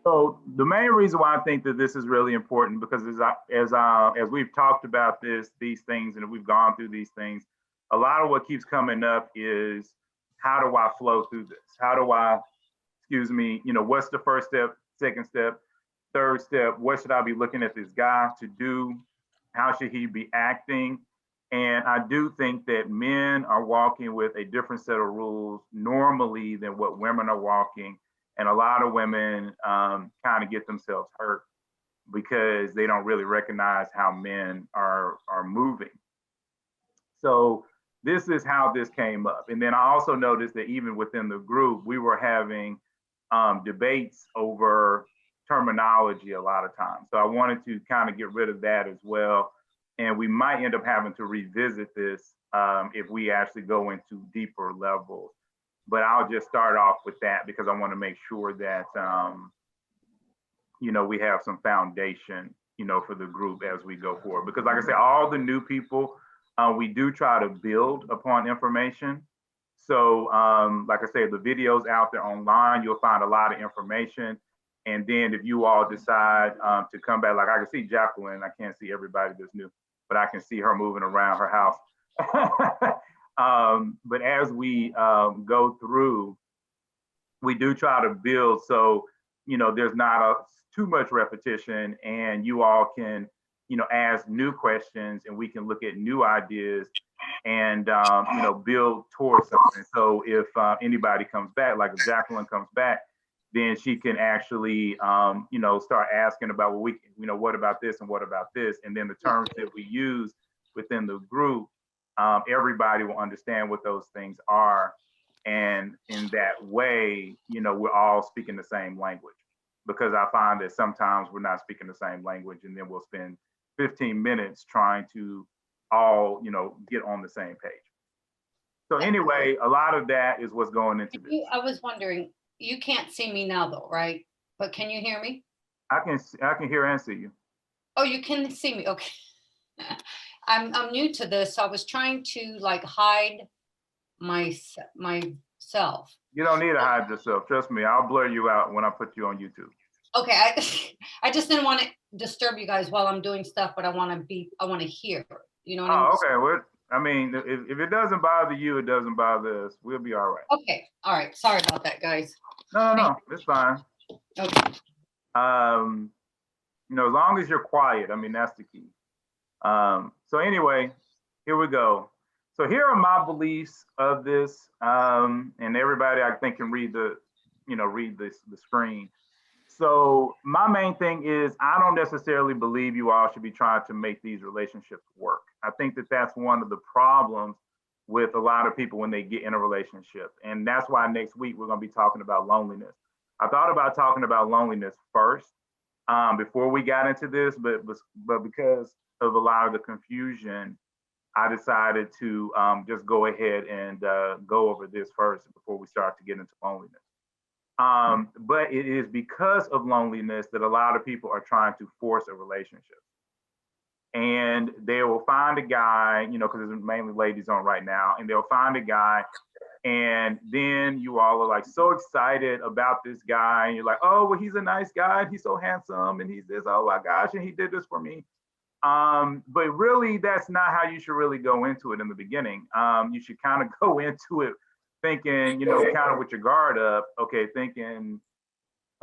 So the main reason why I think that this is really important, because as we've talked about these things, and we've gone through these things, a lot of what keeps coming up is, how do I flow through this? How do I, excuse me, what's the first step, second step, third step? What should I be looking at this guy to do? How should he be acting? And I do think that men are walking with a different set of rules normally than what women are walking. And a lot of women kind of get themselves hurt because they don't really recognize how men are moving. So this is how this came up. And then I also noticed that even within the group, we were having debates over terminology a lot of times. So I wanted to kind of get rid of that as well. And we might end up having to revisit this if we actually go into deeper levels. But I'll just start off with that because I want to make sure that we have some foundation, for the group as we go forward. Because like I said, all the new people, we do try to build upon information. So like I said, the videos out there online, you'll find a lot of information. And then if you all decide to come back, like I can see Jacqueline, I can't see everybody that's new, but I can see her moving around her house. But as we go through, we do try to build so there's not too much repetition, and you all can ask new questions, and we can look at new ideas and build towards something. So if anybody comes back, like if Jacqueline comes back, then she can actually start asking about, well, what about this and what about this, and then the terms that we use within the group, everybody will understand what those things are. And in that way, we're all speaking the same language, because I find that sometimes we're not speaking the same language, and then we'll spend 15 minutes trying to all, get on the same page. So anyway, a lot of that is what's going into this. I was wondering, you can't see me now though, right? But can you hear me? I can hear and see you. Oh, you can see me. Okay. I'm new to this, so I was trying to like hide myself. You don't need to hide yourself. Trust me, I'll blur you out when I put you on YouTube. Okay, I just didn't want to disturb you guys while I'm doing stuff, but I want to hear. You know what I mean? Okay. Well, I mean, if it doesn't bother you, it doesn't bother us. We'll be all right. Okay. All right. Sorry about that, guys. No, it's fine. Okay. As long as you're quiet, I mean, that's the key. So anyway, here we go. So here are my beliefs of this, and everybody I think can read the screen. So my main thing is, I don't necessarily believe you all should be trying to make these relationships work. I think that that's one of the problems with a lot of people when they get in a relationship. And that's why next week we're going to be talking about loneliness. I thought about talking about loneliness first before we got into this, but because of a lot of the confusion, I decided to just go ahead and go over this first before we start to get into loneliness. But it is because of loneliness that a lot of people are trying to force a relationship. And they will find a guy, because there's mainly ladies on right now, and they'll find a guy, and then you all are like so excited about this guy, and you're like, oh, well, he's a nice guy, he's so handsome, and he's this, oh my gosh, and he did this for me. But really, that's not how you should really go into it in the beginning. You should kind of go into it thinking, kind of with your guard up, okay, thinking,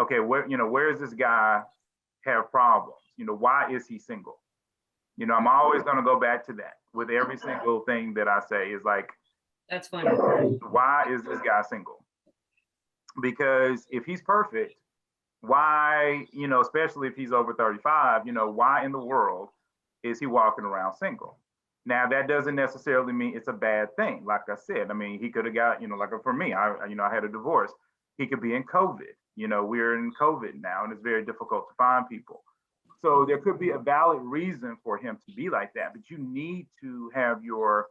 okay, where does this guy have problems? Why is he single? I'm always going to go back to that with every single thing that I say is like, that's fine. Why is this guy single? Because if he's perfect, why, especially if he's over 35, why in the world is he walking around single? Now, that doesn't necessarily mean it's a bad thing. Like I said, I mean, he could have got, like for me, I had a divorce. He could be in COVID. We're in COVID now, and it's very difficult to find people. So there could be a valid reason for him to be like that, but you need to have your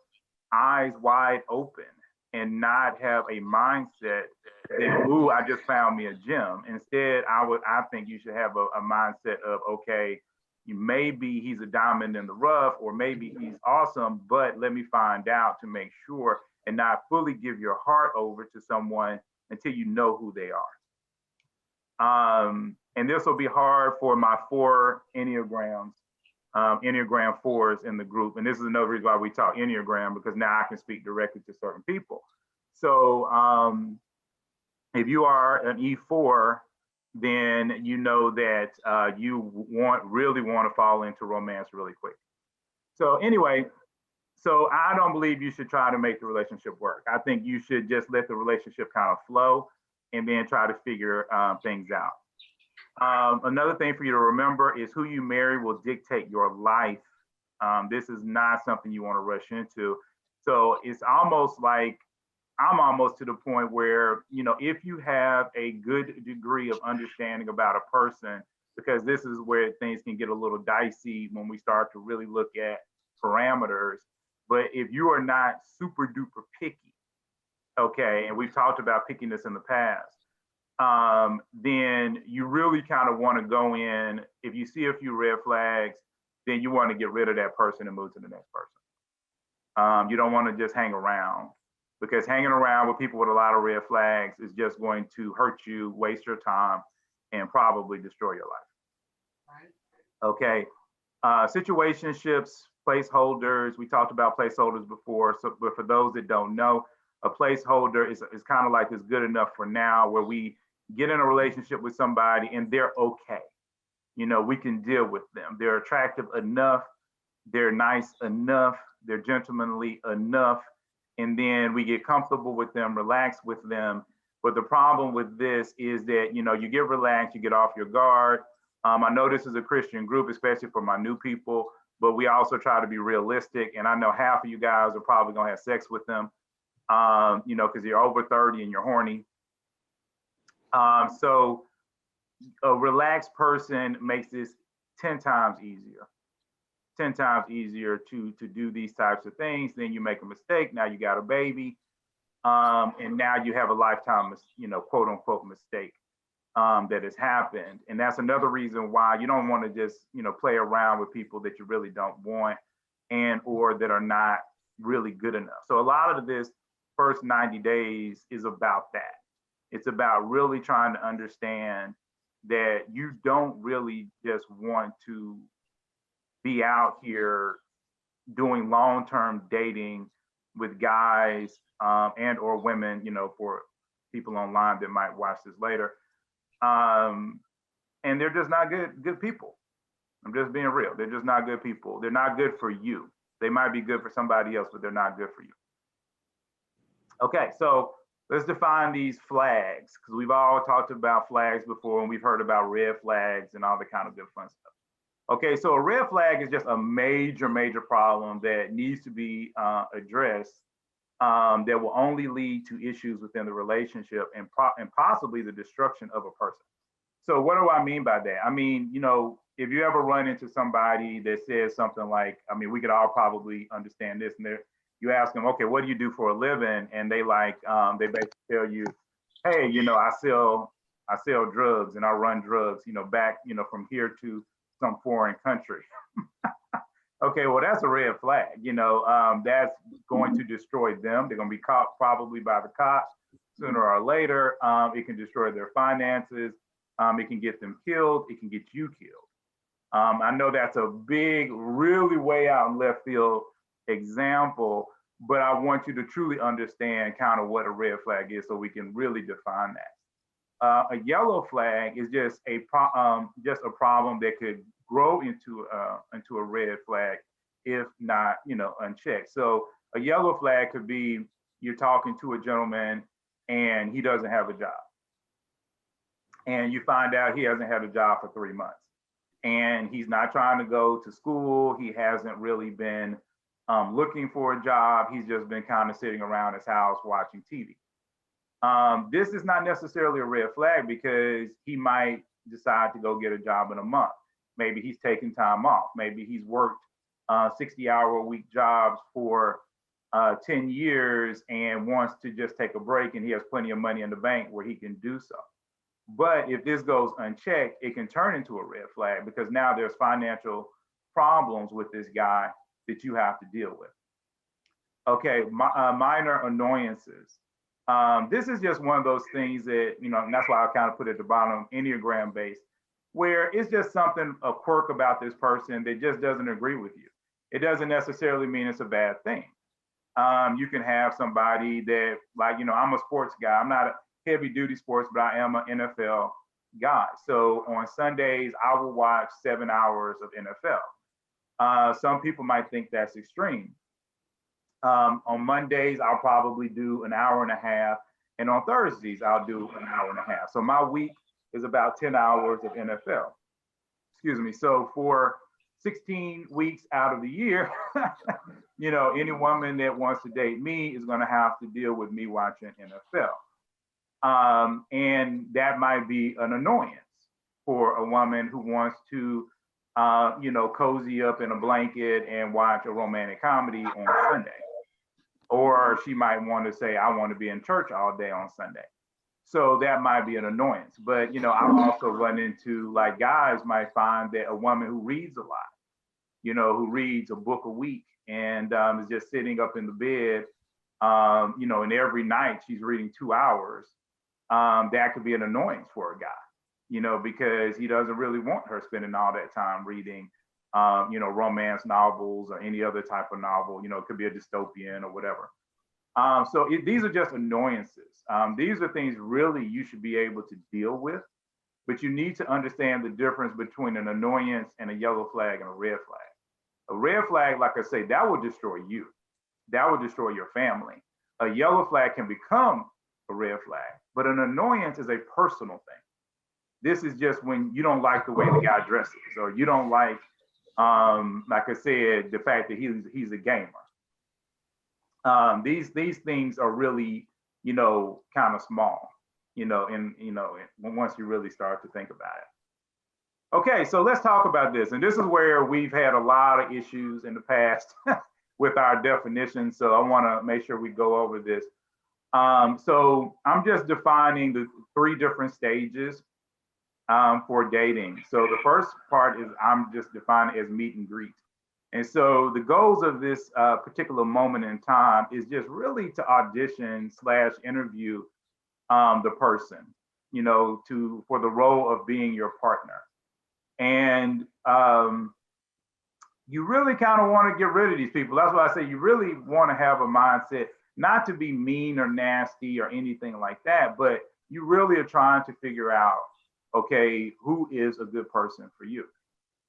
eyes wide open and not have a mindset that, ooh, I just found me a gem. Instead, I think you should have a mindset of, okay, maybe he's a diamond in the rough, or maybe he's awesome, but let me find out to make sure, and not fully give your heart over to someone until you know who they are. And this will be hard for my 4 Enneagrams, Enneagram 4s in the group. And this is another reason why we talk Enneagram, because now I can speak directly to certain people. So if you are an E4, then you know that you really want to fall into romance really quick. So anyway, so I don't believe you should try to make the relationship work. I think you should just let the relationship kind of flow and then try to figure things out. Another thing for you to remember is who you marry will dictate your life. This is not something you want to rush into. So it's almost like I'm almost to the point where, you know, if you have a good degree of understanding about a person, because this is where things can get a little dicey when we start to really look at parameters. But if you are not super duper picky, okay, and we've talked about pickiness in the past, then you really kind of want to go in. If you see a few red flags, then you want to get rid of that person and move to the next person. You don't want to just hang around, because hanging around with people with a lot of red flags is just going to hurt you, waste your time, and probably destroy your life. Right. Okay. Situationships, placeholders. We talked about placeholders before. So, but for those that don't know, a placeholder is kind of like it's good enough for now, where we get in a relationship with somebody and they're okay. You know, we can deal with them. They're attractive enough. They're nice enough. They're gentlemanly enough. And then we get comfortable with them, relax with them. But the problem with this is that, you know, you get relaxed, you get off your guard. I know this is a Christian group, especially for my new people, but we also try to be realistic. And I know half of you guys are probably gonna have sex with them, you know, because you're over 30 and you're horny. So a relaxed person makes this 10 times easier. 10 times easier to do these types of things. Then you make a mistake, now you got a baby, and now you have a lifetime, you know, quote unquote mistake that has happened. And that's another reason why you don't want to just, you know, play around with people that you really don't want and or that are not really good enough. So a lot of this first 90 days is about that. It's about really trying to understand that you don't really just want to be out here doing long-term dating with guys and or women, you know, for people online that might watch this later. And they're just not good people. I'm just being real. They're just not good people. They're not good for you. They might be good for somebody else, but they're not good for you. Okay, so let's define these flags, because we've all talked about flags before and we've heard about red flags and all the kind of good fun stuff. Okay, so a red flag is just a major problem that needs to be addressed, that will only lead to issues within the relationship and possibly the destruction of a person. So what do I mean by that? I mean, you know, if you ever run into somebody that says something like, I mean, we could all probably understand this, and you ask them, okay, what do you do for a living? And they basically tell you, hey, you know, I sell drugs and I run drugs, you know, back, you know, from here to some foreign country. Okay, well, that's a red flag. You know, that's going to destroy them. They're going to be caught probably by the cops sooner or later. It can destroy their finances. It can get them killed. It can get you killed. I know that's a big, really way out in left field example, but I want you to truly understand kind of what a red flag is so we can really define that. A yellow flag is just a problem that could grow into a red flag if not, you know, unchecked. So a yellow flag could be you're talking to a gentleman and he doesn't have a job, and you find out he hasn't had a job for 3 months, and he's not trying to go to school. He hasn't really been looking for a job. He's just been kind of sitting around his house watching TV. This is not necessarily a red flag, because he might decide to go get a job in a month. Maybe he's taking time off. Maybe he's worked 60-hour-a-week jobs for 10 years and wants to just take a break, and he has plenty of money in the bank where he can do so. But if this goes unchecked, it can turn into a red flag, because now there's financial problems with this guy that you have to deal with. Okay, minor annoyances. This is just one of those things that, and that's why I kind of put at the bottom, Enneagram based, where it's just something, a quirk about this person that just doesn't agree with you. It doesn't necessarily mean it's a bad thing. You can have somebody that, like, I'm a sports guy. I'm not a heavy duty sports, but I am an NFL guy. So on Sundays, I will watch 7 hours of NFL. Some people might think that's extreme. On Mondays, I'll probably do an hour and a half. And on Thursdays, I'll do an hour and a half. So my week is about 10 hours of NFL. Excuse me. So for 16 weeks out of the year, any woman that wants to date me is going to have to deal with me watching NFL. And that might be an annoyance for a woman who wants to, cozy up in a blanket and watch a romantic comedy on Sunday. Or she might want to say, I want to be in church all day on Sunday. So that might be an annoyance. But, I've also run into, like, guys might find that a woman who reads a lot, who reads a book a week and is just sitting up in the bed, and every night she's reading 2 hours, that could be an annoyance for a guy, because he doesn't really want her spending all that time reading, romance novels or any other type of novel. It could be a dystopian or whatever. These are just annoyances. These are things really you should be able to deal with, but you need to understand the difference between an annoyance and a yellow flag and a red flag. A red flag, like I say, that will destroy you. That will destroy your family. A yellow flag can become a red flag, but an annoyance is a personal thing. This is just when you don't like the way the guy dresses, or you don't like I said, the fact that he's a gamer. These things are really, kind of small, once you really start to think about it. Okay, so let's talk about this. And this is where we've had a lot of issues in the past with our definitions. So I want to make sure we go over this. So I'm just defining the 3 different stages for dating. So the first part is I'm just defining as meet and greet. And so the goals of this particular moment in time is just really to audition / interview the person, for the role of being your partner. And you really kind of want to get rid of these people. That's why I say you really want to have a mindset, not to be mean or nasty or anything like that, but you really are trying to figure out, okay, who is a good person for you?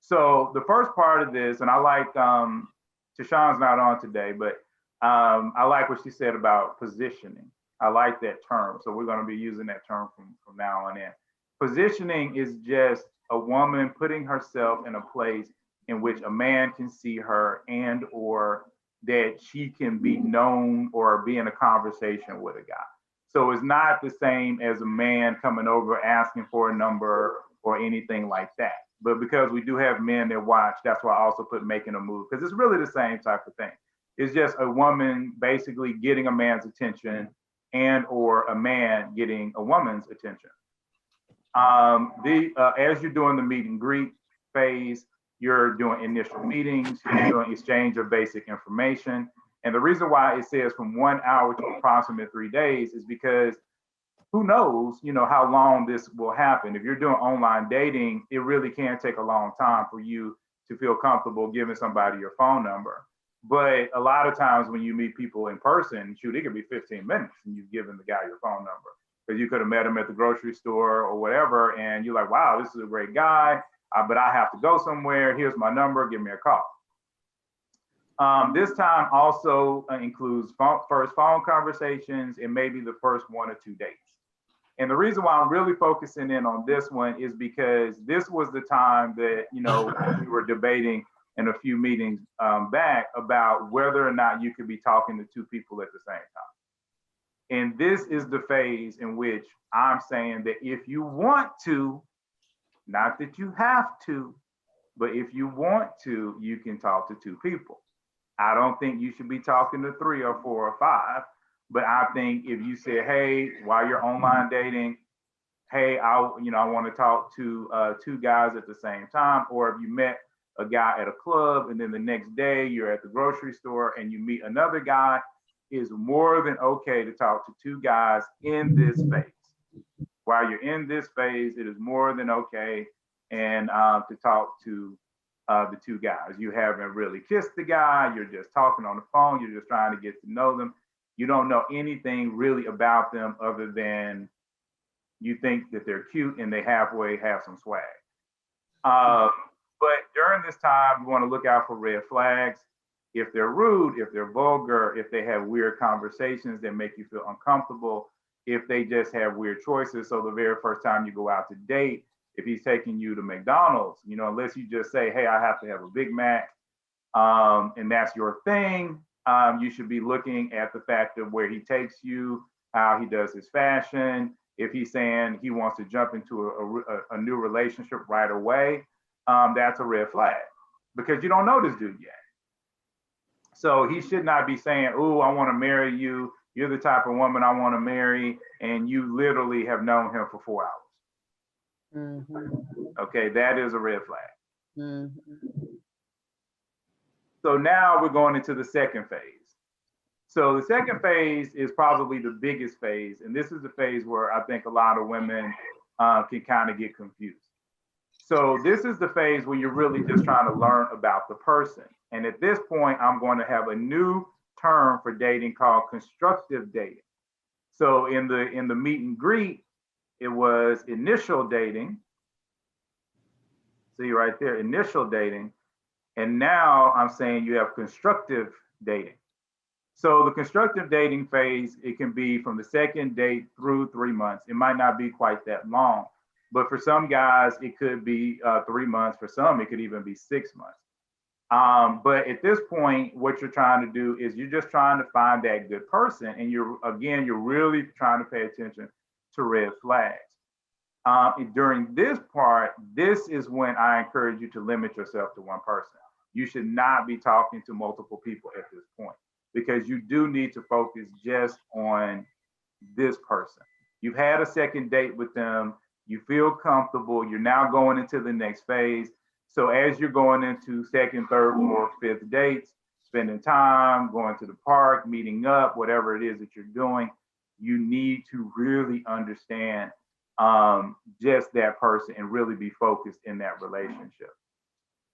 So the first part of this, and I like, Tashawn's not on today, but I like what she said about positioning. I like that term. So we're going to be using that term from now on in. Positioning is just a woman putting herself in a place in which a man can see her and or that she can be known or be in a conversation with a guy. So it's not the same as a man coming over asking for a number or anything like that. But because we do have men that watch, that's why I also put making a move, because it's really the same type of thing. It's just a woman basically getting a man's attention and or a man getting a woman's attention. As you're doing the meet and greet phase, you're doing initial meetings, you're doing exchange of basic information. And the reason why it says from 1 hour to approximately 3 days is because who knows, how long this will happen. If you're doing online dating, it really can take a long time for you to feel comfortable giving somebody your phone number. But a lot of times when you meet people in person, shoot, it could be 15 minutes and you've given the guy your phone number. Because you could have met him at the grocery store or whatever, and you're like, wow, this is a great guy, but I have to go somewhere. Here's my number, give me a call. This time also includes first phone conversations and maybe the first 1 or 2 dates. And the reason why I'm really focusing in on this one is because this was the time that, we were debating in a few meetings back about whether or not you could be talking to 2 people at the same time. And this is the phase in which I'm saying that if you want to, not that you have to, but if you want to, you can talk to 2 people. I don't think you should be talking to 3 or 4 or 5. But I think if you say, hey, while you're online dating, hey, I want to talk to 2 guys at the same time, or if you met a guy at a club and then the next day you're at the grocery store and you meet another guy, is more than okay to talk to two guys in this phase. While you're in this phase, it is more than okay and to talk to the two guys. You haven't really kissed the guy. You're just talking on the phone. You're just trying to get to know them. You don't know anything really about them other than you think that they're cute and they halfway have some swag. But during this time, you want to look out for red flags. If they're rude, if they're vulgar, if they have weird conversations that make you feel uncomfortable, if they just have weird choices. So the very first time you go out to date, if he's taking you to McDonald's, you know, unless you just say, hey, I have to have a Big Mac, and that's your thing, you should be looking at the fact of where he takes you, how he does his fashion. If he's saying he wants to jump into a new relationship right away, that's a red flag because you don't know this dude yet. So he should not be saying, oh, I want to marry you. You're the type of woman I want to marry. And you literally have known him for 4 hours. Okay, that is a red flag. So now we're going into the second phase. So the second phase is probably the biggest phase. And this is the phase where I think a lot of women can kind of get confused. So this is the phase where you're really just trying to learn about the person. And at this point, I'm going to have a new term for dating called constructive dating. So in the meet and greet, it was initial dating. See right there, initial dating. And now I'm saying you have constructive dating. So the constructive dating phase, it can be from the second date through 3 months. It might not be quite that long, but for some guys, it could be 3 months. For some, it could even be 6 months. But at this point, what you're trying to do is you're just trying to find that good person. And you're really trying to pay attention to red flags. During this part, this is when I encourage you to limit yourself to one person. You should not be talking to multiple people at this point because you do need to focus just on this person. You've had a second date with them. You feel comfortable. You're now going into the next phase. So as you're going into second, third, fourth, fifth dates, spending time, going to the park, meeting up, whatever it is that you're doing, you need to really understand just that person and really be focused in that relationship.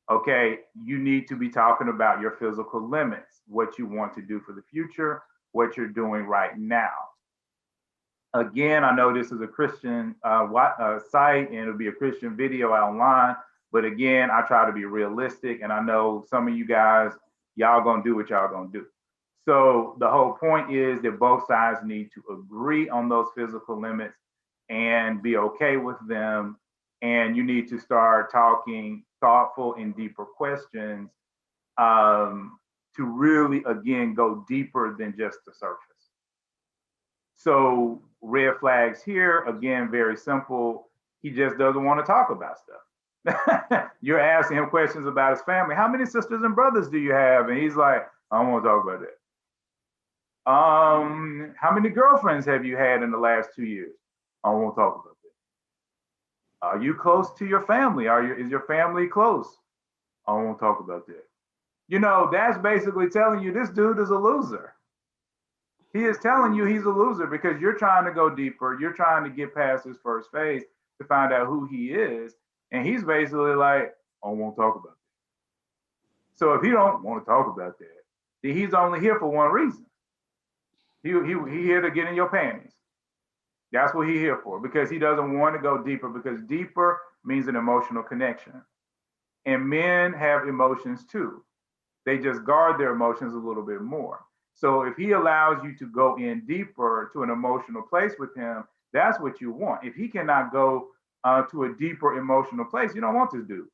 Okay, you need to be talking about your physical limits, what you want to do for the future, what you're doing right now. Again, I know this is a Christian site and it'll be a Christian video online, but again, I try to be realistic and I know some of you guys, y'all gonna do what y'all gonna do. So the whole point is that both sides need to agree on those physical limits and be okay with them. And you need to start talking thoughtful and deeper questions to really, again, go deeper than just the surface. So red flags here, again, very simple. He just doesn't want to talk about stuff. You're asking him questions about his family. How many sisters and brothers do you have? And he's like, I don't want to talk about that. How many girlfriends have you had in the last 2 years? I don't want to talk about that. Are you close to your family? Is your family close? I don't want to talk about that. You know, that's basically telling you this dude is a loser. He is telling you he's a loser because you're trying to go deeper. You're trying to get past his first phase to find out who he is. And he's basically like, I don't want to talk about that. So if he don't want to talk about that, then he's only here for one reason. He here to get in your panties. That's what he's here for, because he doesn't want to go deeper, because deeper means an emotional connection. And men have emotions too. They just guard their emotions a little bit more. So if he allows you to go in deeper to an emotional place with him, that's what you want. If he cannot go to a deeper emotional place, you don't want this dude.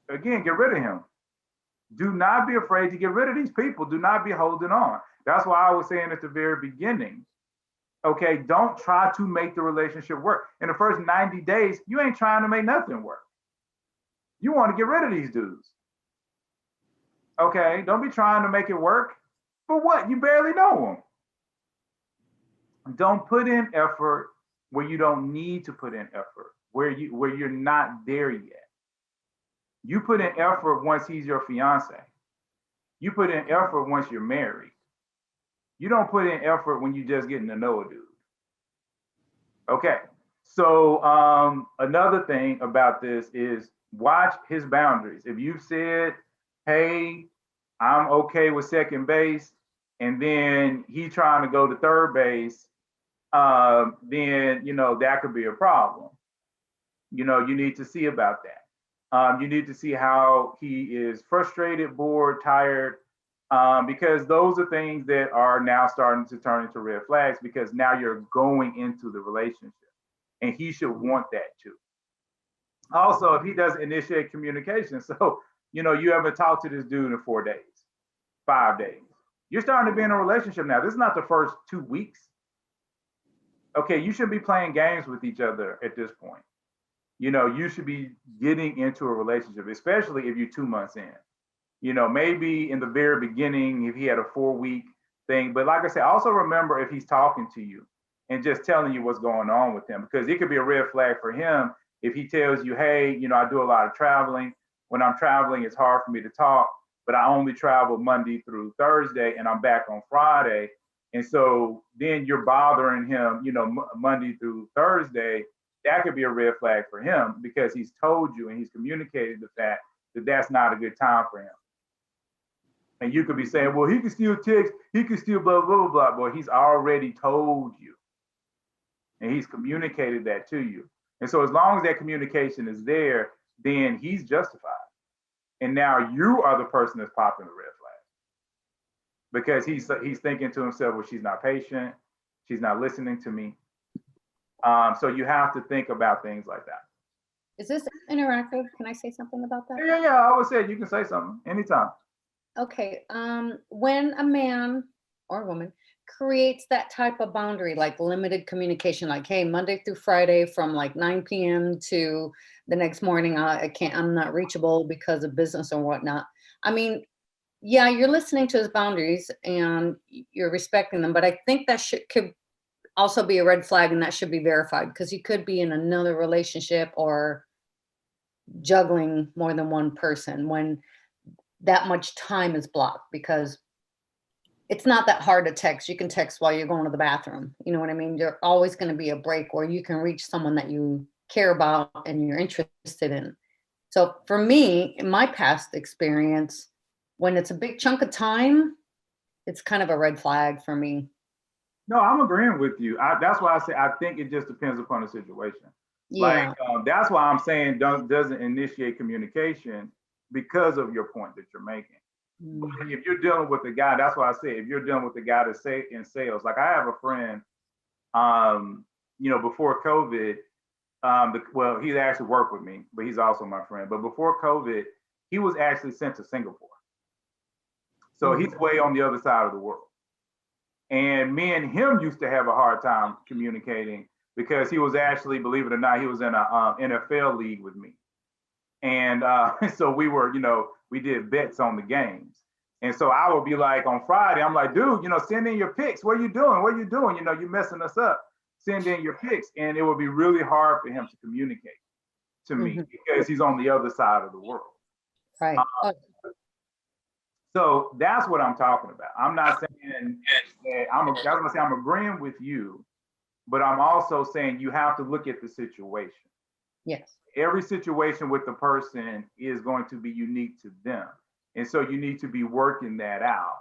Again, get rid of him. Do not be afraid to get rid of these people. Do not be holding on. That's why I was saying at the very beginning, okay, don't try to make the relationship work. In the first 90 days, you ain't trying to make nothing work. You want to get rid of these dudes. Okay, don't be trying to make it work. For what? You barely know them. Don't put in effort where you don't need to put in effort, where you're not there yet. You put in effort once he's your fiance. You put in effort once you're married. You don't put in effort when you just getting to know a dude. Okay. So another thing about this is watch his boundaries. If you've said, hey, I'm okay with second base, and then he trying to go to third base, then that could be a problem. You need to see about that. You need to see how he is frustrated, bored, tired, because those are things that are now starting to turn into red flags because now you're going into the relationship and he should want that too. Also, if he doesn't initiate communication, so, you haven't talked to this dude in 4 days, 5 days, you're starting to be in a relationship now. This is not the first 2 weeks. Okay, you shouldn't be playing games with each other at this point. You should be getting into a relationship, especially if you're 2 months in. Maybe in the very beginning, if he had a 4-week thing. But like I said, also remember if he's talking to you and just telling you what's going on with him, because it could be a red flag for him if he tells you, hey, I do a lot of traveling. When I'm traveling, it's hard for me to talk, but I only travel Monday through Thursday and I'm back on Friday. And so then you're bothering him, Monday through Thursday. That could be a red flag for him because he's told you and he's communicated the fact that that's not a good time for him. And you could be saying, well, he can still text, he can still blah, blah, blah, blah. But he's already told you. And he's communicated that to you. And so as long as that communication is there, then he's justified. And now you are the person that's popping the red flag. Because he's thinking to himself, well, she's not patient. She's not listening to me. So you have to think about things like that. Is this interactive? Can I say something about that? Yeah. I would say you can say something anytime. Okay. When a man or woman creates that type of boundary, like limited communication, like, hey, Monday through Friday from like 9 p.m. to the next morning, I'm not reachable because of business or whatnot. I mean, yeah, you're listening to his boundaries and you're respecting them, but I think that could also be a red flag, and that should be verified because you could be in another relationship or juggling more than one person when that much time is blocked, because it's not that hard to text. You can text while you're going to the bathroom. You know what I mean? There's always going to be a break where you can reach someone that you care about and you're interested in. So for me, in my past experience, when it's a big chunk of time, it's kind of a red flag for me. No, I'm agreeing with you. That's why I say I think it just depends upon the situation. Yeah. Like that's why I'm saying doesn't initiate communication because of your point that you're making. Mm-hmm. If you're dealing with a guy, that's why I say if you're dealing with a guy that's in sales, like I have a friend, before COVID, well, he actually worked with me, but he's also my friend. But before COVID, he was actually sent to Singapore. So mm-hmm. He's way on the other side of the world. And me and him used to have a hard time communicating because he was actually, believe it or not, he was in a NFL league with me. And so we were, we did bets on the games. And so I would be like on Friday, I'm like, dude, send in your picks. What are you doing? What are you doing? You're messing us up. Send in your picks. And it would be really hard for him to communicate to me mm-hmm. because he's on the other side of the world. Right. So that's what I'm talking about. I'm not saying that I'm agreeing with you, but I'm also saying you have to look at the situation. Yes. Every situation with the person is going to be unique to them. And so you need to be working that out.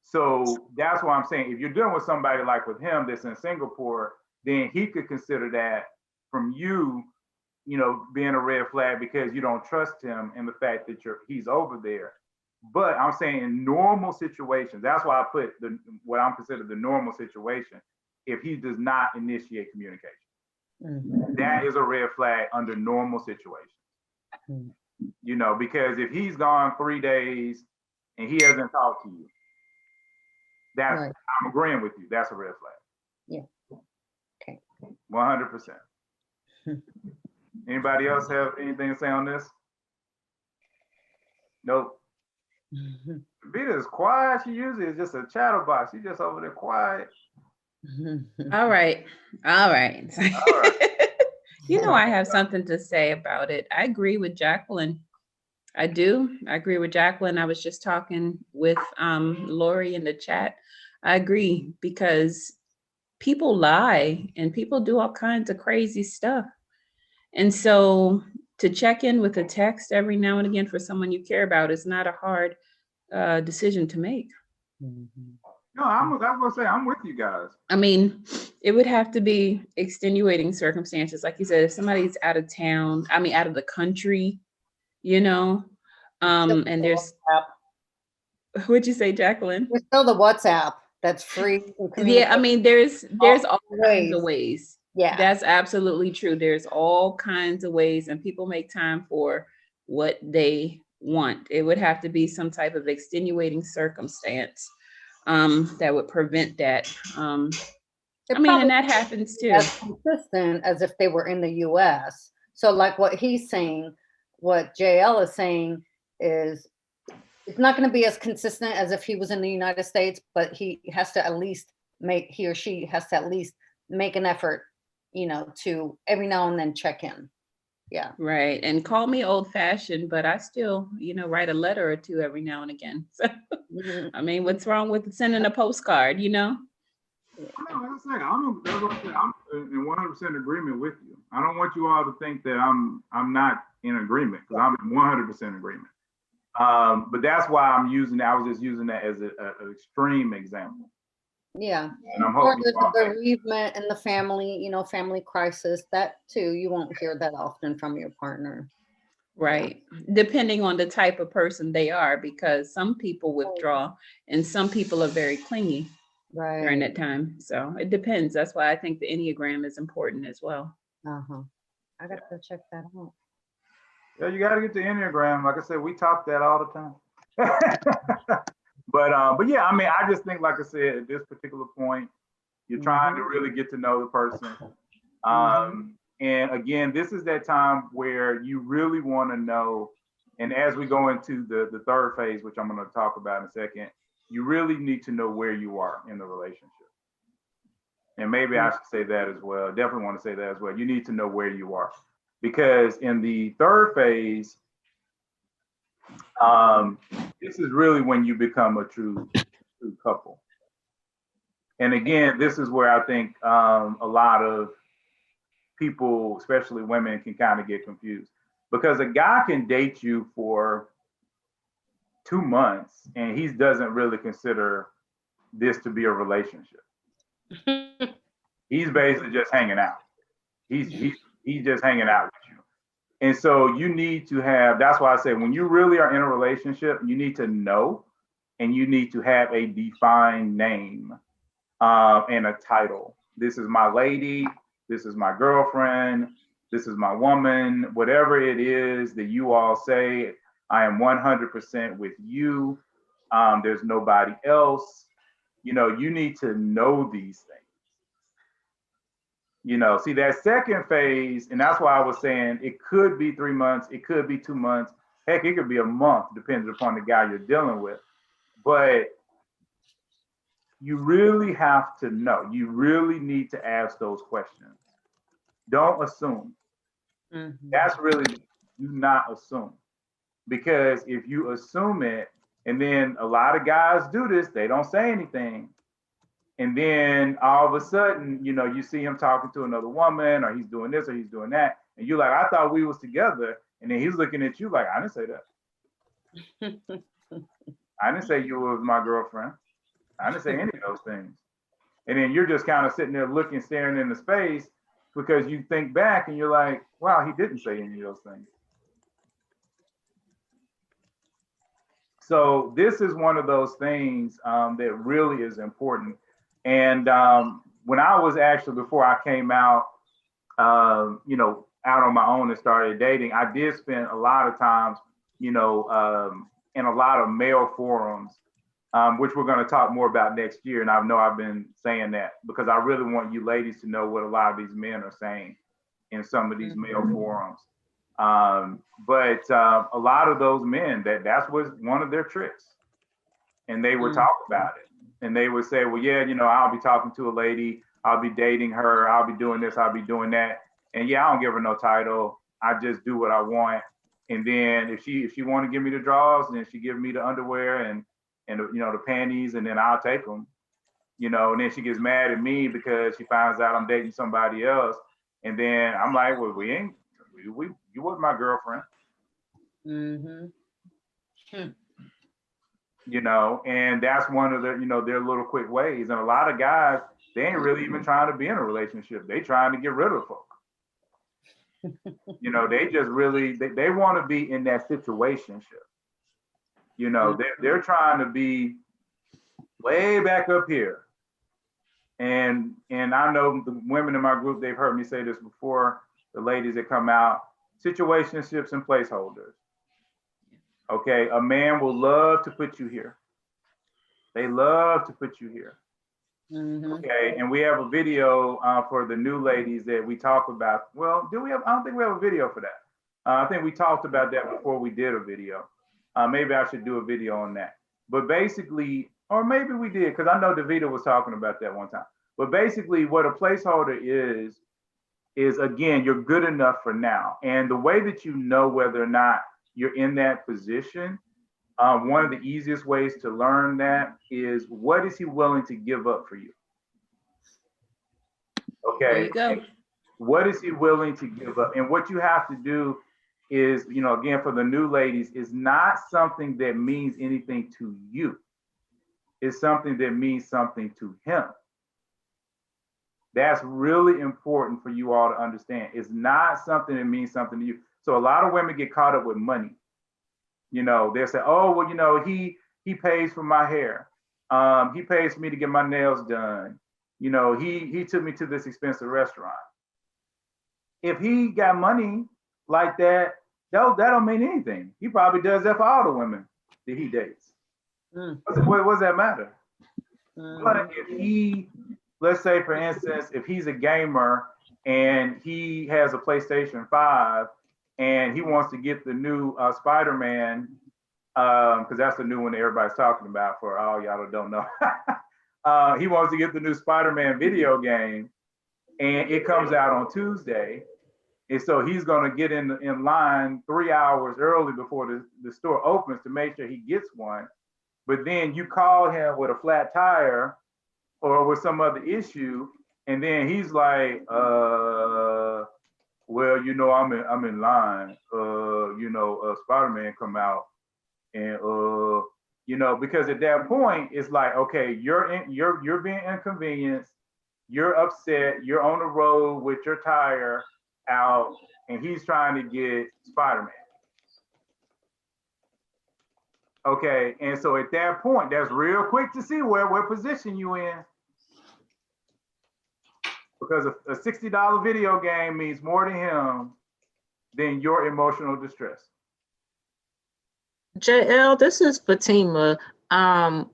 So that's why I'm saying if you're dealing with somebody like with him that's in Singapore, then he could consider that from you, being a red flag because you don't trust him and the fact that he's over there. But I'm saying in normal situations, that's why I put what I'm considered the normal situation. If he does not initiate communication, mm-hmm. that is a red flag under normal situations. Mm-hmm. Because if he's gone 3 days and he hasn't talked to you, that's right. I'm agreeing with you. That's a red flag. Yeah. Okay. 100%. Anybody else have anything to say on this? Nope. Vita is quiet. She usually is just a chatterbox. She's just over there quiet. All right. I have something to say about it. I agree with Jacqueline. I agree with Jacqueline. I was just talking with Lori in the chat. I agree, because people lie and people do all kinds of crazy stuff. And so to check in with a text every now and again for someone you care about is not a hard decision to make. No, I was gonna say I'm with you guys. I mean, it would have to be extenuating circumstances. Like you said, if somebody's out of town, I mean, out of the country, you know, and there's, what'd you say, Jacqueline? There's still the WhatsApp that's free. Yeah, I mean, there's all kinds of ways. Yeah. That's absolutely true. There's all kinds of ways, and people make time for what they want. It would have to be some type of extenuating circumstance that would prevent that. I mean, and that happens too. As consistent as if they were in the US. So like what he's saying, what JL is saying is it's not going to be as consistent as if he was in the United States, but he has to at least he or she has to at least make an effort, you know, to every now and then check in. Yeah. Right. And call me old fashioned, but I still, you know, write a letter or two every now and again. So, I mean, what's wrong with sending a postcard, you know? I'm in 100% agreement with you. I don't want you all to think that I'm not in agreement, because I'm in 100% agreement. But that's why I was just using that as an extreme example. Yeah. And I'm Or hoping there's a bereavement in the family, you know, family crisis. That too, you won't hear that often from your partner. Right. Depending on the type of person they are, because some people withdraw and some people are very clingy during that time. So it depends. That's why I think the Enneagram is important as well. I got to check that out. Yeah, you got to get the Enneagram. Like I said, we talk that all the time. But yeah, I mean, I just think, like I said, at this particular point, you're trying to really get to know the person. And again, this is that time where you really want to know. And as we go into the third phase, which I'm going to talk about in a second, you really need to know where you are in the relationship. And maybe I should say that as well. Definitely want to say that as well. You need to know where you are. Because in the third phase, this is really when you become a true couple. And again, this is where I think a lot of people, especially women, can kind of get confused. Because a guy can date you for 2 months and he doesn't really consider this to be a relationship. He's basically just hanging out. He's just hanging out with you. And so you need to have, that's why I say when you really are in a relationship, you need to know and you need to have a defined name and a title. This is my lady, this is my girlfriend, this is my woman, whatever it is that you all say, I am 100% with you. There's nobody else. You know, you need to know these things. You know, see that second phase, and that's why I was saying it could be 3 months, it could be 2 months, heck, it could be a month, depending upon the guy you're dealing with. But you really have to know. You really need to ask those questions. Don't assume. That's really, do not assume. Because if you assume it, and then a lot of guys do this, they don't say anything. And then all of a sudden, you know, you see him talking to another woman, or he's doing this, or he's doing that. And you're like, I thought we was together. And then he's looking at you like, I didn't say that. I didn't say you were my girlfriend. I didn't say any of those things. And then you're just kind of sitting there looking, staring in the space, because you think back and you're like, wow, he didn't say any of those things. So this is one of those things that really is important. And when I was actually, before I came out, you know, out on my own and started dating, I did spend a lot of times, you know, in a lot of male forums, which we're going to talk more about next year. And I know I've been saying that because I really want you ladies to know what a lot of these men are saying in some of these male forums. But a lot of those men, that's was one of their tricks. And they would talk about it. And they would say, well, yeah, you know, I'll be talking to a lady, I'll be dating her, I'll be doing this, I'll be doing that. And yeah, I don't give her no title. I just do what I want. And then if she want to give me the drawers, and then she give me the underwear and you know, the panties, and then I'll take them. you know, and then she gets mad at me because she finds out I'm dating somebody else. And then I'm like, well, you wasn't my girlfriend. Mm-hmm. You know, and that's one of the, you know, their little quick ways. And a lot of guys, they ain't really even trying to be in a relationship. They trying to get rid of folk. You know, they just really, they want to be in that situationship. You know, they're trying to be way back up here. And I know the women in my group, they've heard me say this before, the ladies that come out, situationships and placeholders. Okay, a man will love to put you here. They love to put you here. Mm-hmm. Okay, and we have a video for the new ladies that we talk about. Well, do we have? I don't think we have a video for that. I think we talked about that before we did a video. Maybe I should do a video on that. But basically, or maybe we did, because I know Davita was talking about that one time. But basically, what a placeholder is again, you're good enough for now. And the way that you know whether or not you're in that position, one of the easiest ways to learn that is, what is he willing to give up for you? Okay. There you go. What is he willing to give up? And what you have to do is, you know, again, for the new ladies, is not something that means anything to you. It's something that means something to him. That's really important for you all to understand. It's not something that means something to you. So a lot of women get caught up with money. You know, they say, oh, well, you know, he pays for my hair. He pays for me to get my nails done. You know, he took me to this expensive restaurant. If he got money like that, that don't mean anything. He probably does that for all the women that he dates. What does that matter? But if he, let's say for instance, if he's a gamer and he has a PlayStation 5 and he wants to get the new Spider-Man, because that's the new one that everybody's talking about, for all y'all that don't know. He wants to get the new Spider-Man video game, and it comes out on Tuesday. And so he's going to get in line 3 hours early before the store opens to make sure he gets one. But then you call him with a flat tire or with some other issue, and then he's like, well, you know, I'm in line. You know, Spider-Man come out, and you know, because at that point it's like, okay, you're being inconvenienced, you're upset, you're on the road with your tire out, and he's trying to get Spider-Man. Okay, and so at that point, that's real quick to see what position you in. Because a $60 video game means more to him than your emotional distress. JL, this is Fatima.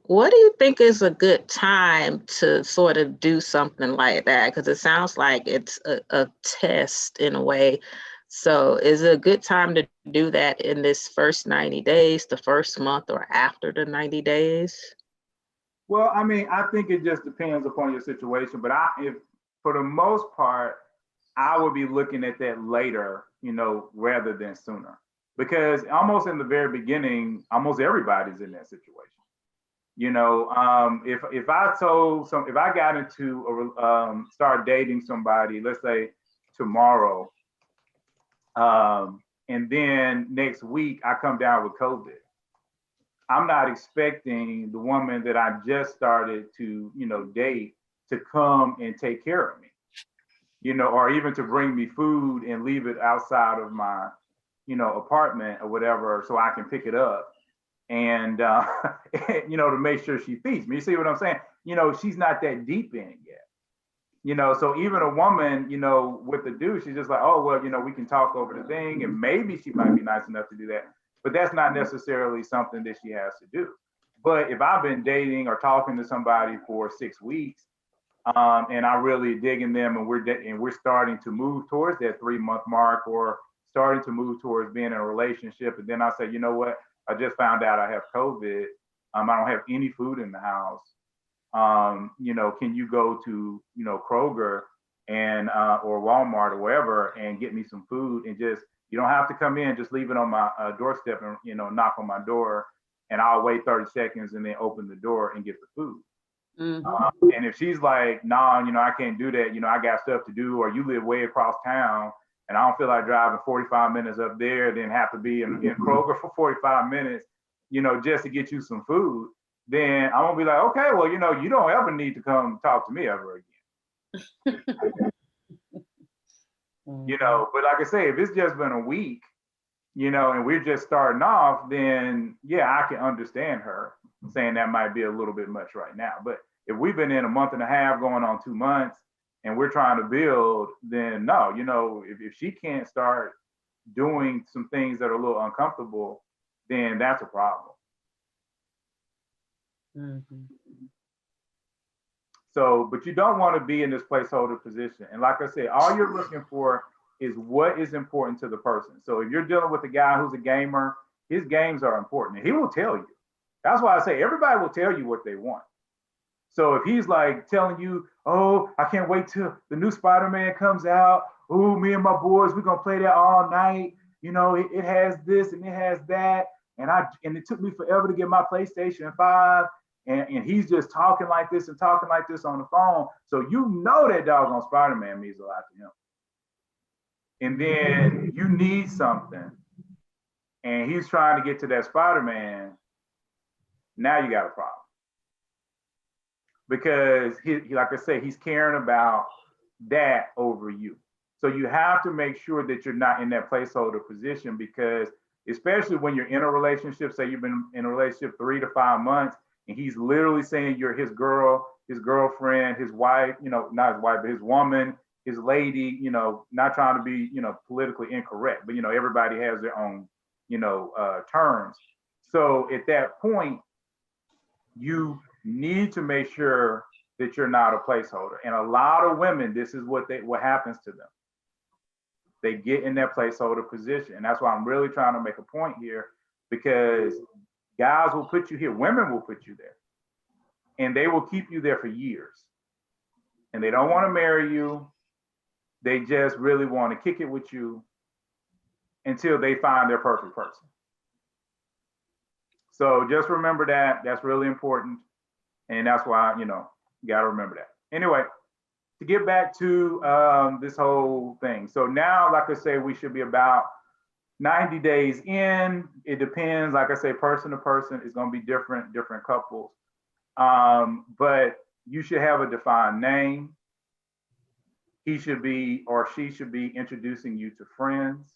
What do you think is a good time to sort of do something like that? Because it sounds like it's a test in a way. So is it a good time to do that in this first 90 days, the first month, or after the 90 days? Well, I mean, I think it just depends upon your situation. But if for the most part, I would be looking at that later, you know, rather than sooner. Because almost in the very beginning, almost everybody's in that situation. You know, if I got into start dating somebody, let's say tomorrow, and then next week I come down with COVID, I'm not expecting the woman that I just started to, you know, date to come and take care of me, you know, or even to bring me food and leave it outside of my, you know, apartment or whatever, so I can pick it up and, you know, to make sure she feeds me. You see what I'm saying? You know, she's not that deep in it yet. You know, so even a woman, you know, with the dude, she's just like, oh, well, you know, we can talk over the thing, and maybe she might be nice enough to do that, but that's not necessarily something that she has to do. But if I've been dating or talking to somebody for 6 weeks, and I really digging them, and we're starting to move towards that 3-month mark, or starting to move towards being in a relationship, and then I say, you know what, I just found out I have COVID. I don't have any food in the house. You know, can you go to, you know, Kroger and or Walmart or wherever and get me some food, and just, you don't have to come in, just leave it on my doorstep and, you know, knock on my door, and I'll wait 30 seconds and then open the door and get the food. And if she's like, nah, I can't do that, I got stuff to do, or you live way across town and I don't feel like driving 45 minutes up there, then have to be in Kroger for 45 minutes, just to get you some food, then I'm gonna be like, okay, well, you don't ever need to come talk to me ever again. But like I say, if it's just been a week, and we're just starting off, then yeah, I can understand her saying that might be a little bit much right now. But if we've been in a month and a half going on 2 months and we're trying to build, then no, if she can't start doing some things that are a little uncomfortable, then that's a problem. So, but you don't want to be in this placeholder position. And like I said, all you're looking for is what is important to the person. So if you're dealing with a guy who's a gamer, his games are important. And he will tell you. That's why I say everybody will tell you what they want. So if he's like telling you, oh, I can't wait till the new Spider-Man comes out. Oh, me and my boys, we're gonna play that all night. It has this and it has that. And it took me forever to get my PlayStation 5. And he's just talking like this and talking like this on the phone. So that doggone Spider-Man means a lot to him. And then you need something. And he's trying to get to that Spider-Man. Now you got a problem. Because he like I say, he's caring about that over you. So you have to make sure that you're not in that placeholder position, because especially when you're in a relationship, say you've been in a relationship 3 to 5 months, and he's literally saying you're his girl, his girlfriend, his wife, not his wife, but his woman, his lady, not trying to be, politically incorrect, but, everybody has their own, terms. So at that point, you need to make sure that you're not a placeholder. And a lot of women, this is what happens to them. They get in that placeholder position. And that's why I'm really trying to make a point here, because guys will put you here, women will put you there, and they will keep you there for years. And they don't want to marry you. They just really want to kick it with you until they find their perfect person. So just remember that. That's really important. And that's why, you got to remember that. Anyway, to get back to this whole thing. So now, like I say, we should be about 90 days in. It depends, like I say, person to person. It's going to be different couples. But you should have a defined name. He should be, or she should be, introducing you to friends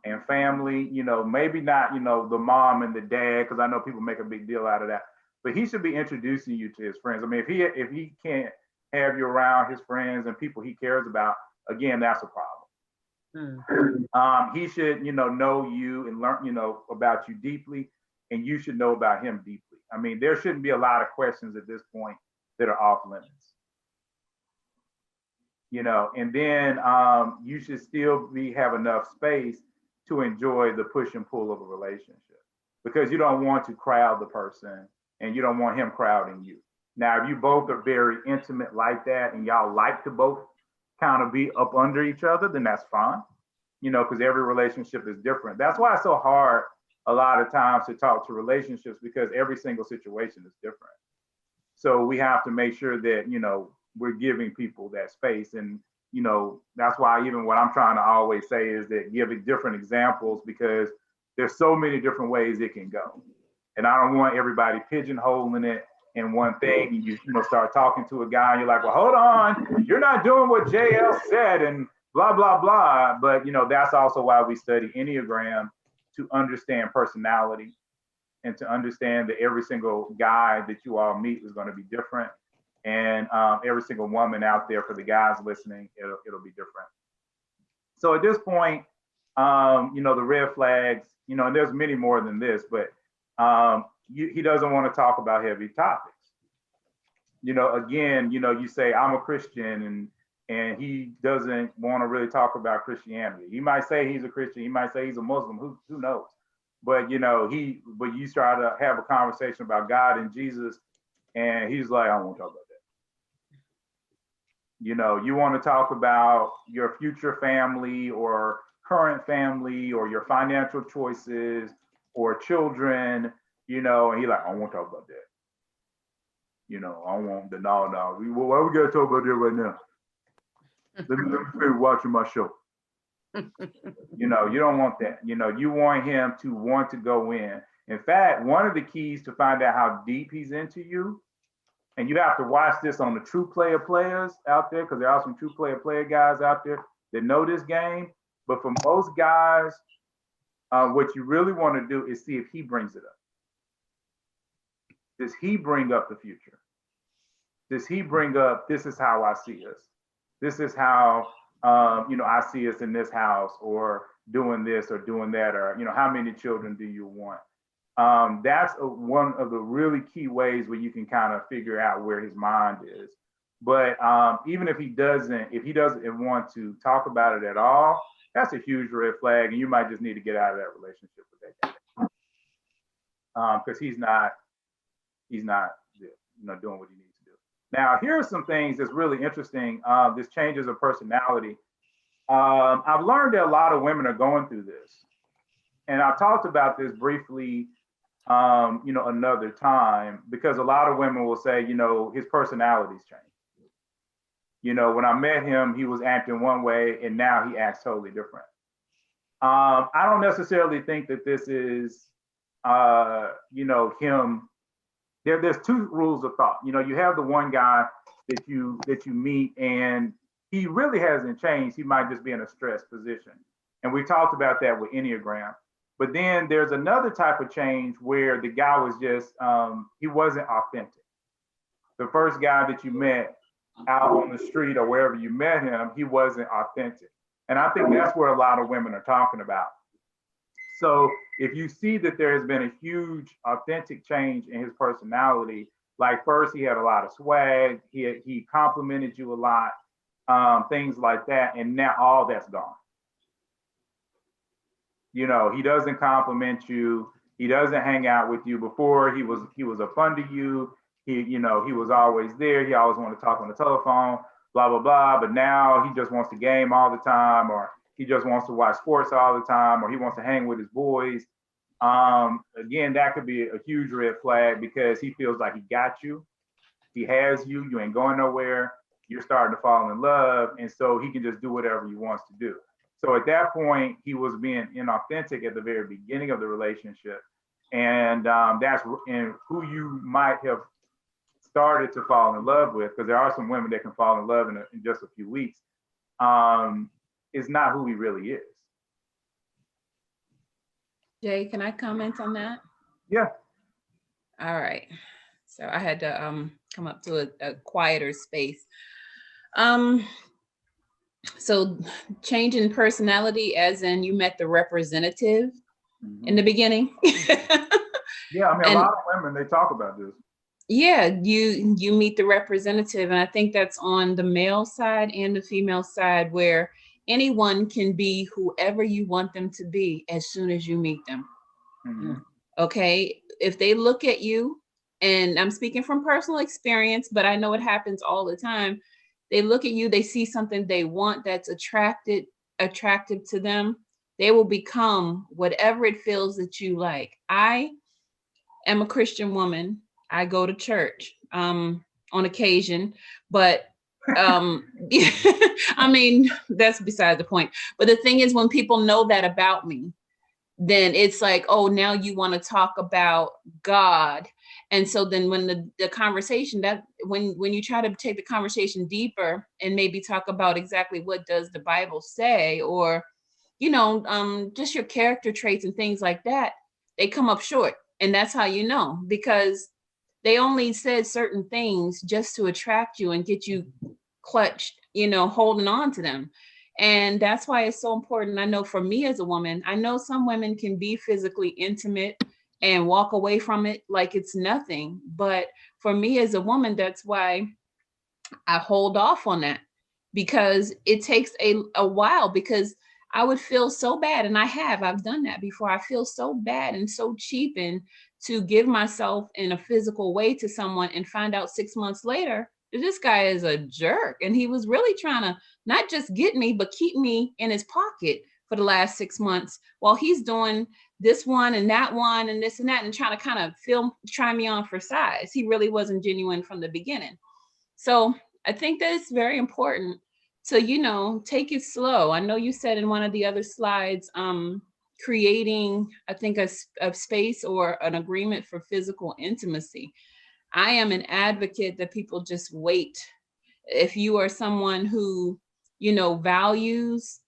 and family. Maybe not, the mom and the dad, because I know people make a big deal out of that. But he should be introducing you to his friends. I mean, if he can't have you around his friends and people he cares about, again, that's a problem. He should, know you and learn, about you deeply, and you should know about him deeply. I mean, there shouldn't be a lot of questions at this point that are off limits. And then you should still have enough space to enjoy the push and pull of a relationship, because you don't want to crowd the person and you don't want him crowding you. Now, if you both are very intimate like that and y'all like to both kind of be up under each other, then that's fine, because every relationship is different. That's why it's so hard a lot of times to talk to relationships, because every single situation is different. So we have to make sure that, we're giving people that space. And, that's why even what I'm trying to always say is that giving different examples, because there's so many different ways it can go. And I don't want everybody pigeonholing it in one thing. And you start talking to a guy and you're like, well, hold on, you're not doing what JL said and blah, blah, blah. But, that's also why we study Enneagram, to understand personality and to understand that every single guy that you all meet is going to be different. And every single woman out there, for the guys listening, it'll be different. So at this point, the red flags, and there's many more than this, but he doesn't want to talk about heavy topics. Again, you say, I'm a Christian, and he doesn't want to really talk about Christianity. He might say he's a Christian. He might say he's a Muslim. Who knows? But, but you try to have a conversation about God and Jesus, and he's like, I don't want to talk about that. You want to talk about your future family or current family or your financial choices or children, and he's like, I don't want to talk about that. You know, I want the no. Why we gotta talk about that right now? Let me finish watching my show. You know, you don't want that. You know, you want him to want to go in. In fact, one of the keys to find out how deep he's into you, and you have to watch this on the true players out there, because there are some true player guys out there that know this game. But for most guys, what you really want to do is see if he brings it up. Does he bring up the future? Does he bring up, this is how I see us? This is how, you know, I see us in this house, or doing this or doing that, or, you know, how many children do you want? That's one of the really key ways where you can kind of figure out where his mind is. But even if he doesn't want to talk about it at all, that's a huge red flag, and you might just need to get out of that relationship with that guy, because he's not you know, doing what he needs to do. Now, here are some things that's really interesting. This changes of personality. I've learned that a lot of women are going through this, and I've talked about this briefly, you know, another time, because a lot of women will say, you know, his personality's changed. You know, when I met him, he was acting one way, and now he acts totally different. I don't necessarily think that this is, you know, him. There's two rules of thought. You know, you have the one guy that you meet, and he really hasn't changed. He might just be in a stressed position. And we talked about that with Enneagram. But then there's another type of change where the guy was just, he wasn't authentic. The first guy that you met out on the street or wherever you met him, he wasn't authentic. And I think that's where a lot of women are talking about. So if you see that there has been a huge authentic change in his personality, like first he had a lot of swag, he complimented you a lot, things like that, and now all that's gone. You know, he doesn't compliment you, he doesn't hang out with you. Before he was a fun to you, you know, he was always there, he always wanted to talk on the telephone, blah blah blah, but now he just wants to game all the time, or he just wants to watch sports all the time, or he wants to hang with his boys. Again, that could be a huge red flag, because he feels like he got you, he has you, you ain't going nowhere, you're starting to fall in love, and so he can just do whatever he wants to do. So at that point, he was being inauthentic at the very beginning of the relationship, and that's who you might have started to fall in love with, because there are some women that can fall in love in just a few weeks. Is not who he really is. Jay, can I comment on that? Yeah. All right. So I had to come up to a quieter space. So change in personality, as in you met the representative in the beginning. Yeah, I mean, a lot of women, they talk about this. Yeah, you meet the representative, and I think that's on the male side and the female side, where anyone can be whoever you want them to be as soon as you meet them. Okay, if they look at you, and I'm speaking from personal experience, but I know it happens all the time. They look at you, they see something they want that's attractive to them, they will become whatever it feels that you like. I am a Christian woman. I go to church on occasion, but I mean, that's beside the point. But the thing is, when people know that about me, then it's like, oh, now you want to talk about God. And so then when the conversation, that when you try to take the conversation deeper and maybe talk about exactly what does the Bible say, or, you know, just your character traits and things like that, they come up short. And that's how you know, because they only said certain things just to attract you and get you clutched, you know, holding on to them. And that's why it's so important. I know for me as a woman, I know some women can be physically intimate and walk away from it like it's nothing. But for me as a woman, that's why I hold off on that, because it takes a while, because I would feel so bad. And I've done that before. I feel so bad and so cheapened to give myself in a physical way to someone and find out 6 months later that this guy is a jerk. And he was really trying to not just get me, but keep me in his pocket for for the last 6 months while he's doing this one and that one and this and that and trying to kind of try me on for size. He really wasn't genuine from the beginning. So I think that it's very important to, you know, take it slow. I know you said in one of the other slides, creating, I think, a space or an agreement for physical intimacy. I am an advocate that people just wait. If you are someone who, you know, values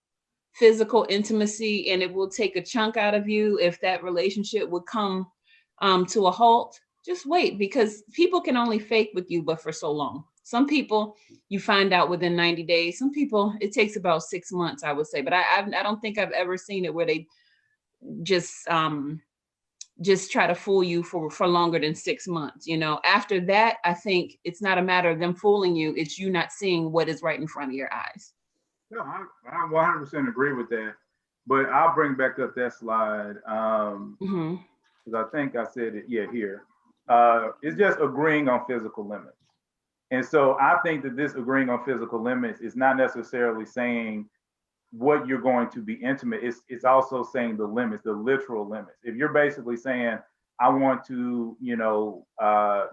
physical intimacy and it will take a chunk out of you if that relationship would come to a halt, just wait, because people can only fake with you but for so long. Some people you find out within 90 days. Some people it takes about 6 months, I would say. But I don't think I've ever seen it where they just try to fool you for longer than 6 months. You know, after that, I think it's not a matter of them fooling you. It's you not seeing what is right in front of your eyes. No, I 100% agree with that. But I'll bring back up that slide because I think I said it. Yeah, here. It's just agreeing on physical limits. And so I think that this agreeing on physical limits is not necessarily saying what you're going to be intimate. It's also saying the limits, the literal limits. If you're basically saying, I want to, you know,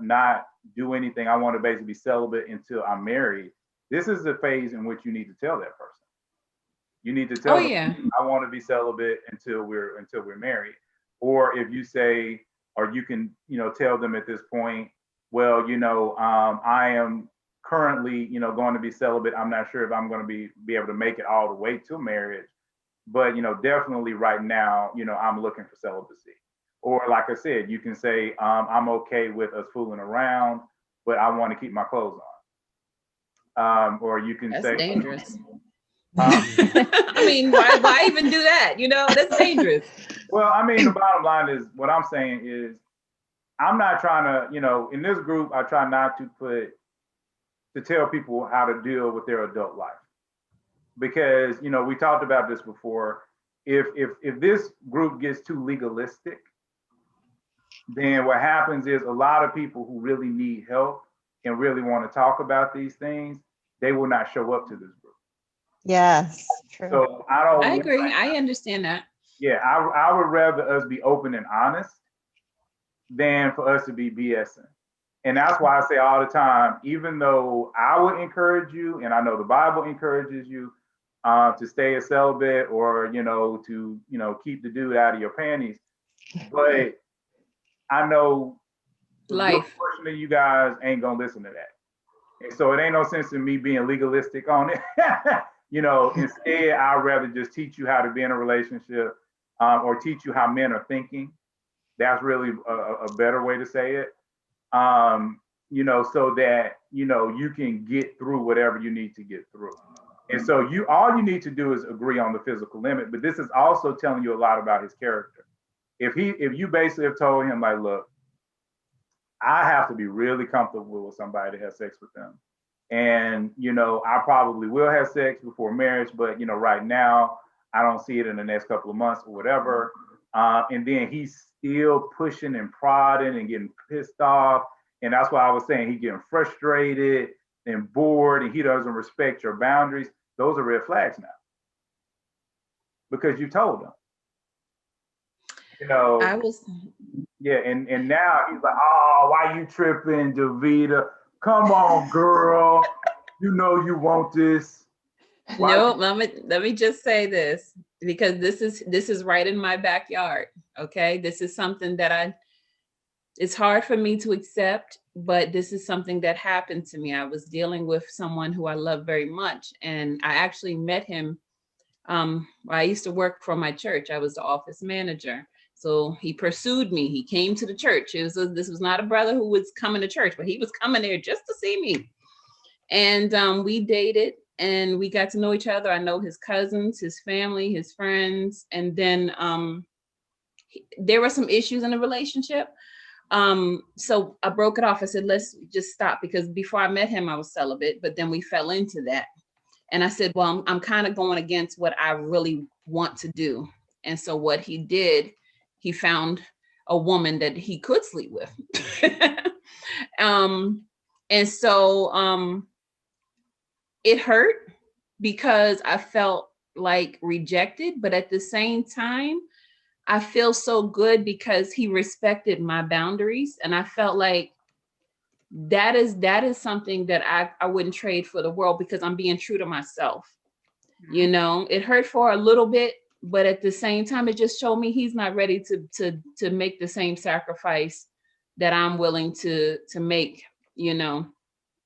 not do anything, I want to basically be celibate until I'm married, this is the phase in which you need to tell that person. You need to tell them, I want to be celibate until we're married. Or if you say, or you can, you know, tell them at this point, well, you know, I am currently, you know, going to be celibate. I'm not sure if I'm going to be able to make it all the way to marriage, but, you know, definitely right now, you know, I'm looking for celibacy. Or like I said, you can say, I'm okay with us fooling around, but I want to keep my clothes on. Or you can say, that's dangerous. I mean, why even do that? You know, that's dangerous. Well, I mean, the bottom line is what I'm saying is I'm not trying to, you know, in this group, I try not to tell people how to deal with their adult life. Because, you know, we talked about this before. If this group gets too legalistic, then what happens is a lot of people who really need help and really want to talk about these things, they will not show up to this group. Yes, true. So I agree. I understand that. Yeah, I would rather us be open and honest than for us to be BSing. And that's why I say all the time, even though I would encourage you, and I know the Bible encourages you to stay a celibate or, you know, to, you know, keep the dude out of your panties. But I know the portion of you guys ain't gonna listen to that. And so it ain't no sense in me being legalistic on it. You know, instead, I'd rather just teach you how to be in a relationship or teach you how men are thinking. That's really a better way to say it. You know, so that, you know, you can get through whatever you need to get through. And so all you need to do is agree on the physical limit, but this is also telling you a lot about his character. If you basically have told him, like, look, I have to be really comfortable with somebody to have sex with them. And, you know, I probably will have sex before marriage, but, you know, right now, I don't see it in the next couple of months or whatever. And then he's still pushing and prodding and getting pissed off. And that's why I was saying he's getting frustrated and bored and he doesn't respect your boundaries. Those are red flags now. Because you told him. You know, yeah, and now he's like, oh, why you tripping, Davida? Come on, girl. You know you want this. Nope, let me just say this, because this is right in my backyard. Okay, this is something that it's hard for me to accept, but this is something that happened to me. I was dealing with someone who I love very much, and I actually met him. I used to work for my church. I was the office manager. So he pursued me. He came to the church. This was not a brother who was coming to church, but he was coming there just to see me. And we dated and we got to know each other. I know his cousins, his family, his friends. And then there were some issues in the relationship. So I broke it off. I said, let's just stop, because before I met him, I was celibate, but then we fell into that. And I said, well, I'm kind of going against what I really want to do. And so what he did, he found a woman that he could sleep with. And so it hurt because I felt like rejected, but at the same time, I feel so good because he respected my boundaries. And I felt like that is something that I wouldn't trade for the world, because I'm being true to myself. You know, it hurt for a little bit, but at the same time, it just showed me he's not ready to make the same sacrifice that I'm willing to make, you know.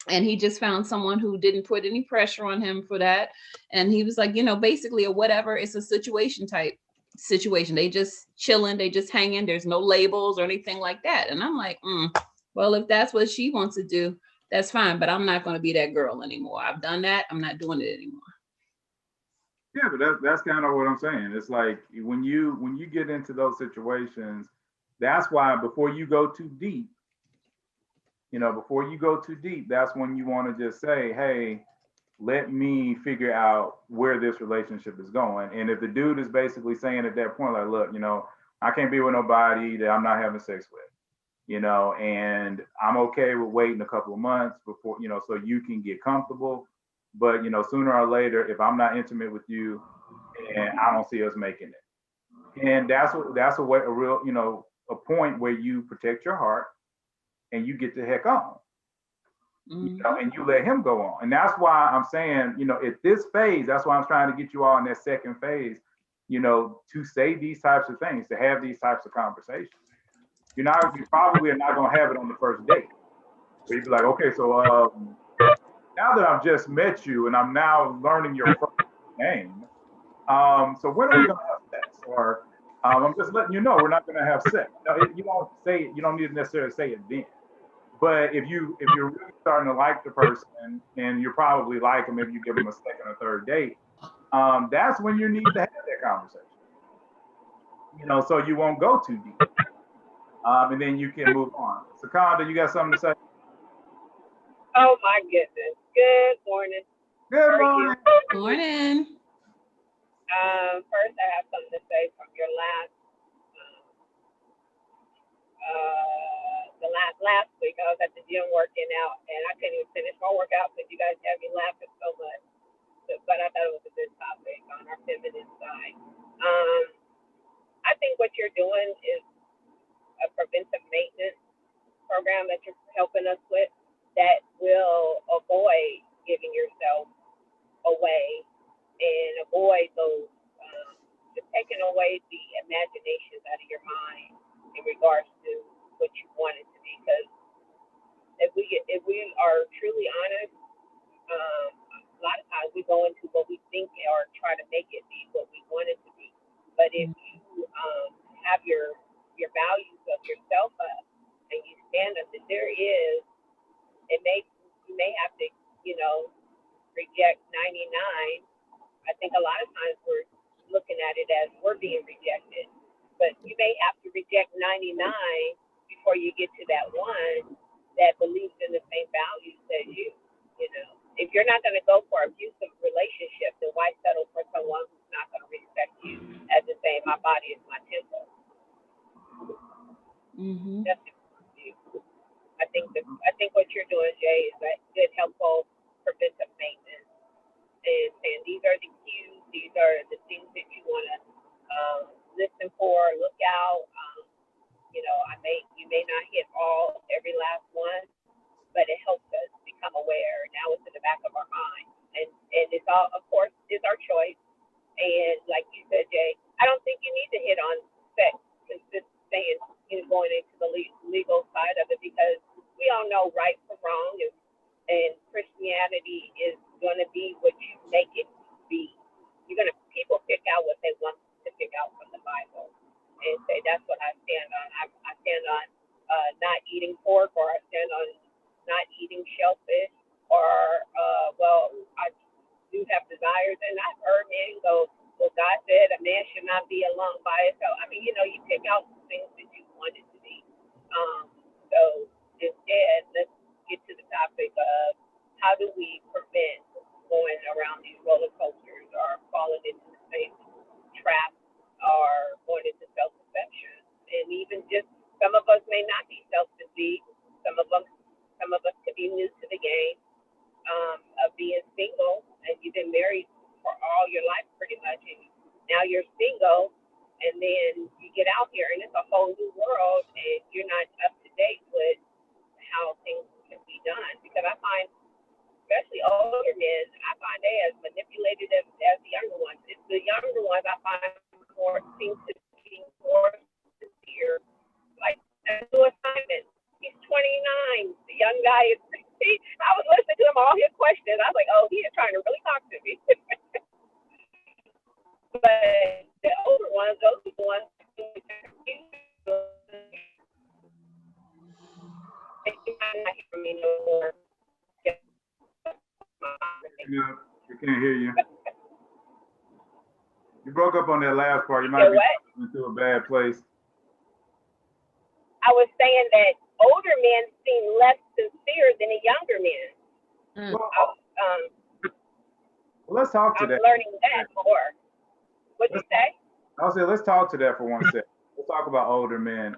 And he just found someone who didn't put any pressure on him for that. And he was like, you know, basically a whatever, it's a situation type situation. They just chilling, they just hanging, there's no labels or anything like that. And I'm like, well, if that's what she wants to do, that's fine, but I'm not going to be that girl anymore. I've done that. I'm not doing it anymore. Yeah, but that's kind of what I'm saying. It's like when you get into those situations, that's why before you go too deep, that's when you want to just say, hey, let me figure out where this relationship is going. And if the dude is basically saying at that point, like, look, I can't be with nobody that I'm not having sex with, and I'm okay with waiting a couple of months before, so you can get comfortable. But, sooner or later, if I'm not intimate with you and I don't see us making it. And that's a way, a real, a point where you protect your heart and you get the heck on. And you let him go on. And that's why I'm saying, at this phase, that's why I'm trying to get you all in that second phase, to say these types of things, to have these types of conversations. You probably are not going to have it on the first date. So you'd be like, okay, so now that I've just met you and I'm now learning your first name, so when are we going to have sex? Or I'm just letting you know we're not going to have sex. You don't say it. You don't need to necessarily say it then. But if you're really starting to like the person and you're probably like them, maybe you give them a second or third date, that's when you need to have that conversation. So you won't go too deep. And then you can move on. Sakanda, you got something to say? Oh my goodness. Good morning. Good morning. Morning. First, I have something to say from your last last week. I was at the gym working out, and I couldn't even finish my workout because you guys had me laughing so much. But I thought it was a good topic on our feminine side. I think what you're doing is a preventive maintenance program that you're helping us with that will avoid giving yourself away and avoid those, just taking away the imaginations out of your mind in regards to what you want it to be. Because if we are truly honest, a lot of times we go into what we think or try to make it be what we want it to be. But if you have your values of yourself up and you stand up, that you may have to, reject 99. I think a lot of times we're looking at it as we're being rejected, but you may have to reject 99 before you get to that one that believes in the same values as you. If you're not going to go for abusive relationship, then why settle for someone who's not going to respect you as the same? My body is my temple. That's important. I think what you're doing, Jay, is that good, helpful, preventive maintenance, and saying these are the cues, these are the things that you want to listen for, look out. You may not hit every last one, but it helps us become aware. Now it's in the back of our mind, and it's all, of course, it's our choice. And like you said, Jay, I don't think you need to hit on sex, just saying, going into the legal side of it, because we all know right from wrong, and Christianity is going to be what you make it be. People pick out what they want to pick out from the Bible and say, that's what I stand on. I stand on not eating pork, or I stand on not eating shellfish, or, I do have desires. And I've heard men go, well, God said a man should not be alone by himself. I mean, you pick out the things that you want it to be. So instead, let's get to the topic of how do we prevent going around these roller coasters or falling into the same trap or going into self-deception. And even just, some of us may not be self-deceived. Some of us could be new to the game of being single, and you've been married for all your life pretty much, and now you're single, and then you get out here and it's a whole new world, and you're not up to date with how things can be done. Because I find, especially older men, I find they as manipulated as the younger ones. It's the younger ones I find more seem to be more sincere. Like a new assignment. He's 29. The young guy is. I was listening to him all his questions. I was like, oh, he is trying to really talk to me. But the older ones, those are the ones who might not hear me no more. We can't hear you. You broke up on that last part. You You might know be what? into a bad place. I was saying that older men seem less sincere than the younger men. Well, let's talk to I'm that. learning that more. What'd you say? I'll say, let's talk to that for 1 second. Let's talk about older men.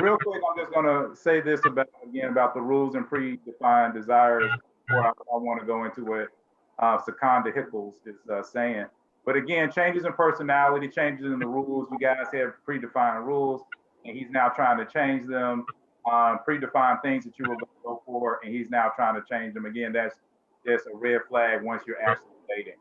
Real quick, I'm just gonna say this about the rules and predefined desires before I want to go into what Secunda Hickles is saying. But again, changes in personality, changes in the rules. You guys have predefined rules, and he's now trying to change them. Predefined things that you were going to go for, and he's now trying to change them. Again, that's just a red flag once you're actually dating.